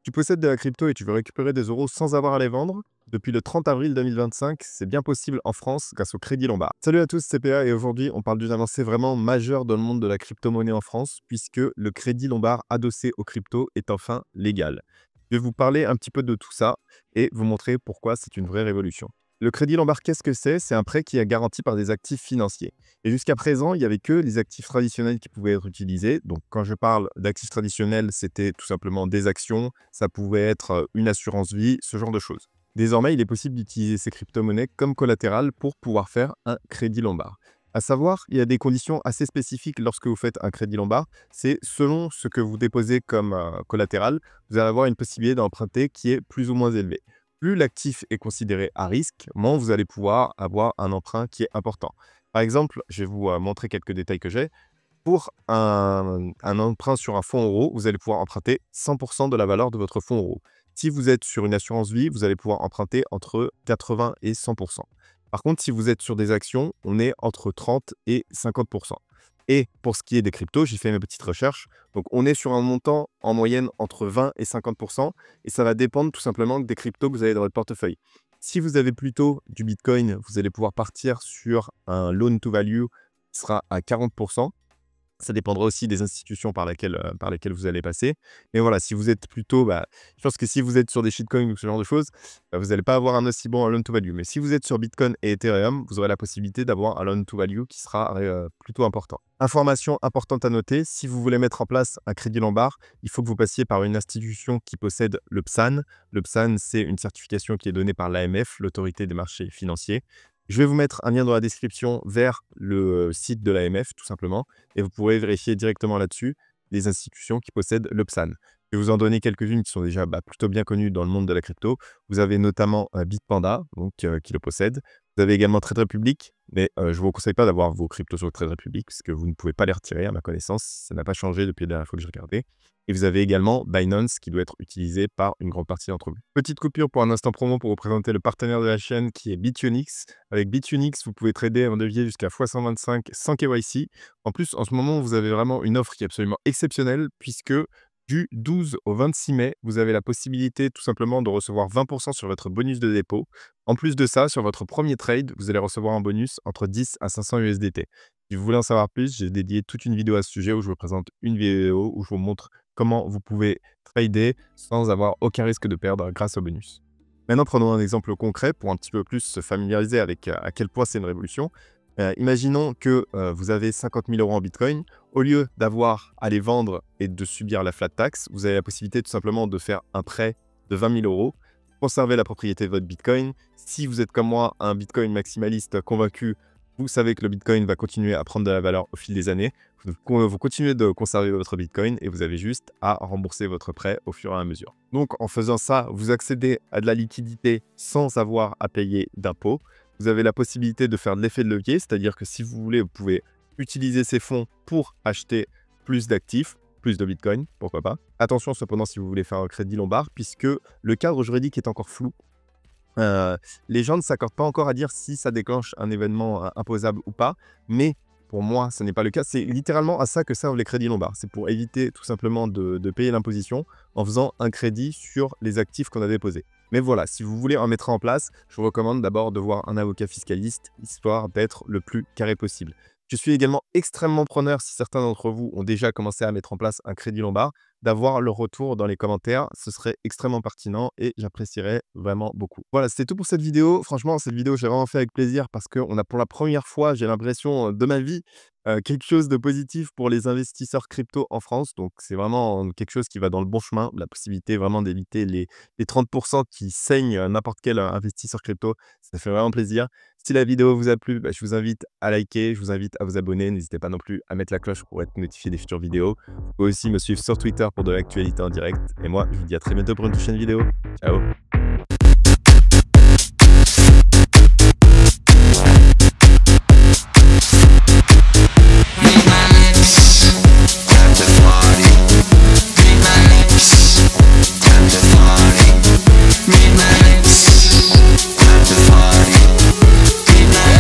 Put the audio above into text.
Tu possèdes de la crypto et tu veux récupérer des euros sans avoir à les vendre? Depuis le 30 avril 2025, c'est bien possible en France grâce au Crédit Lombard. Salut à tous, c'est PA et aujourd'hui, on parle d'une avancée vraiment majeure dans le monde de la crypto-monnaie en France puisque le Crédit Lombard adossé aux cryptos est enfin légal. Je vais vous parler un petit peu de tout ça et vous montrer pourquoi c'est une vraie révolution. Le Crédit Lombard, qu'est-ce que c'est? C'est un prêt qui est garanti par des actifs financiers. Et jusqu'à présent, il n'y avait que les actifs traditionnels qui pouvaient être utilisés. Donc, quand je parle d'actifs traditionnels, c'était tout simplement des actions, ça pouvait être une assurance vie, ce genre de choses. Désormais, il est possible d'utiliser ces crypto-monnaies comme collatéral pour pouvoir faire un crédit lombard. À savoir, il y a des conditions assez spécifiques lorsque vous faites un crédit lombard. C'est selon ce que vous déposez comme collatéral, vous allez avoir une possibilité d'emprunter qui est plus ou moins élevée. Plus l'actif est considéré à risque, moins vous allez pouvoir avoir un emprunt qui est important. Par exemple, je vais vous montrer quelques détails que j'ai. Pour un emprunt sur un fonds euro, vous allez pouvoir emprunter 100% de la valeur de votre fonds euro. Si vous êtes sur une assurance vie, vous allez pouvoir emprunter entre 80 et 100%. Par contre, si vous êtes sur des actions, on est entre 30 et 50%. Et pour ce qui est des cryptos, j'ai fait mes petites recherches. Donc, on est sur un montant en moyenne entre 20 et 50%. Et ça va dépendre tout simplement des cryptos que vous avez dans votre portefeuille. Si vous avez plutôt du Bitcoin, vous allez pouvoir partir sur un loan to value qui sera à 40%. Ça dépendra aussi des institutions par lesquelles vous allez passer. Mais voilà, si vous êtes plutôt, je pense que si vous êtes sur des shitcoins ou ce genre de choses, vous n'allez pas avoir un aussi bon loan to value. Mais si vous êtes sur Bitcoin et Ethereum, vous aurez la possibilité d'avoir un loan to value qui sera plutôt important. Information importante à noter, si vous voulez mettre en place un crédit lombard, il faut que vous passiez par une institution qui possède le PSAN. Le PSAN, c'est une certification qui est donnée par l'AMF, l'autorité des marchés financiers. Je vais vous mettre un lien dans la description vers le site de l'AMF, tout simplement, et vous pourrez vérifier directement là-dessus les institutions qui possèdent le PSAN. Je vais vous en donner quelques-unes qui sont déjà plutôt bien connues dans le monde de la crypto. Vous avez notamment Bitpanda, donc, qui le possède. Vous avez également Trade Republic, mais je ne vous conseille pas d'avoir vos cryptos sur Trade Republic, puisque vous ne pouvez pas les retirer, à ma connaissance. Ça n'a pas changé depuis la dernière fois que j'ai regardé. Et vous avez également Binance qui doit être utilisé par une grande partie d'entre vous. Petite coupure pour un instant promo pour vous présenter le partenaire de la chaîne qui est Bitunix. Avec Bitunix, vous pouvez trader un devier jusqu'à x125 sans KYC. En plus, en ce moment, vous avez vraiment une offre qui est absolument exceptionnelle puisque du 12 au 26 mai, vous avez la possibilité tout simplement de recevoir 20% sur votre bonus de dépôt. En plus de ça, sur votre premier trade, vous allez recevoir un bonus entre 10 à 500 USDT. Si vous voulez en savoir plus, j'ai dédié toute une vidéo à ce sujet où je vous présente une vidéo où je vous montre comment vous pouvez trader sans avoir aucun risque de perdre grâce au bonus. Maintenant, prenons un exemple concret pour un petit peu plus se familiariser avec à quel point c'est une révolution. Imaginons que vous avez 50 000 euros en Bitcoin. Au lieu d'avoir à les vendre et de subir la flat tax, vous avez la possibilité tout simplement de faire un prêt de 20 000 euros, conserver la propriété de votre Bitcoin. Si vous êtes comme moi un Bitcoin maximaliste convaincu, vous savez que le Bitcoin va continuer à prendre de la valeur au fil des années. Vous continuez de conserver votre Bitcoin et vous avez juste à rembourser votre prêt au fur et à mesure. Donc, en faisant ça, vous accédez à de la liquidité sans avoir à payer d'impôts. Vous avez la possibilité de faire de l'effet de levier, c'est-à-dire que si vous voulez, vous pouvez utiliser ces fonds pour acheter plus d'actifs, plus de Bitcoin, pourquoi pas. Attention cependant si vous voulez faire un crédit lombard, puisque le cadre juridique est encore flou. Les gens ne s'accordent pas encore à dire si ça déclenche un événement imposable ou pas, mais pour moi, ce n'est pas le cas. C'est littéralement à ça que servent les crédits lombards. C'est pour éviter tout simplement de payer l'imposition en faisant un crédit sur les actifs qu'on a déposés. Mais voilà, si vous voulez en mettre en place, je vous recommande d'abord de voir un avocat fiscaliste, histoire d'être le plus carré possible. Je suis également extrêmement preneur, si certains d'entre vous ont déjà commencé à mettre en place un crédit lombard, d'avoir leur retour dans les commentaires. Ce serait extrêmement pertinent et j'apprécierais vraiment beaucoup. Voilà, c'était tout pour cette vidéo. Franchement, cette vidéo, j'ai vraiment fait avec plaisir parce qu'on a pour la première fois, j'ai l'impression, de ma vie, quelque chose de positif pour les investisseurs crypto en France. Donc, c'est vraiment quelque chose qui va dans le bon chemin. La possibilité vraiment d'éviter les 30% qui saignent n'importe quel investisseur crypto. Ça fait vraiment plaisir. Si la vidéo vous a plu, je vous invite à liker, je vous invite à vous abonner. N'hésitez pas non plus à mettre la cloche pour être notifié des futures vidéos. Vous pouvez aussi me suivre sur Twitter pour de l'actualité en direct. Et moi, je vous dis à très bientôt pour une prochaine vidéo. Ciao!